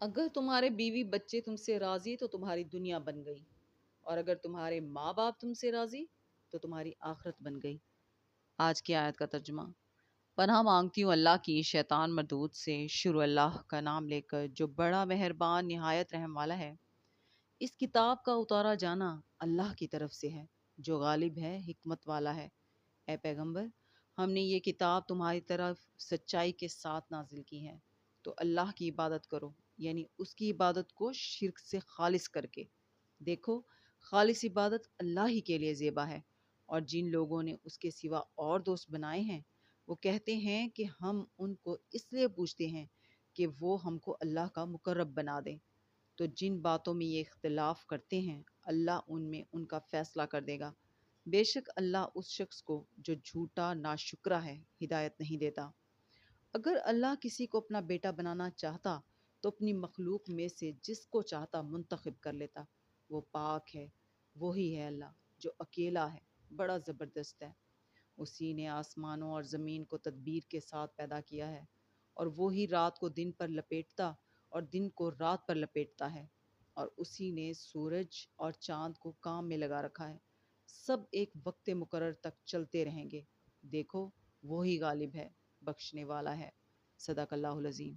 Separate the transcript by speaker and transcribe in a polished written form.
Speaker 1: اگر تمہارے بیوی بچے تم سے راضی تو تمہاری دنیا بن گئی، اور اگر تمہارے ماں باپ تم سے راضی تو تمہاری آخرت بن گئی۔ آج کی آیت کا ترجمہ۔ پناہ مانگتی ہوں اللہ کی شیطان مردود سے۔ شروع اللہ کا نام لے کر جو بڑا مہربان نہایت رحم والا ہے۔ اس کتاب کا اتارا جانا اللہ کی طرف سے ہے جو غالب ہے، حکمت والا ہے۔ اے پیغمبر، ہم نے یہ کتاب تمہاری طرف سچائی کے ساتھ نازل کی ہے، تو اللہ کی عبادت کرو، یعنی اس کی عبادت کو شرک سے خالص کر کے۔ دیکھو، خالص عبادت اللہ ہی کے لیے زیبا ہے، اور جن لوگوں نے اس کے سوا اور دوست بنائے ہیں وہ کہتے ہیں کہ ہم ان کو اس لیے پوچھتے ہیں کہ وہ ہم کو اللہ کا مقرب بنا دیں۔ تو جن باتوں میں یہ اختلاف کرتے ہیں اللہ ان میں ان کا فیصلہ کر دے گا۔ بے شک اللہ اس شخص کو جو جھوٹا ناشکرا ہے ہدایت نہیں دیتا۔ اگر اللہ کسی کو اپنا بیٹا بنانا چاہتا تو اپنی مخلوق میں سے جس کو چاہتا منتخب کر لیتا۔ وہ پاک ہے، وہی ہے اللہ جو اکیلا ہے، بڑا زبردست ہے۔ اسی نے آسمانوں اور زمین کو تدبیر کے ساتھ پیدا کیا ہے، اور وہی رات کو دن پر لپیٹتا اور دن کو رات پر لپیٹتا ہے، اور اسی نے سورج اور چاند کو کام میں لگا رکھا ہے۔ سب ایک وقت مقرر تک چلتے رہیں گے۔ دیکھو، وہی غالب ہے، بخشنے والا ہے۔ صدق اللہ العظیم۔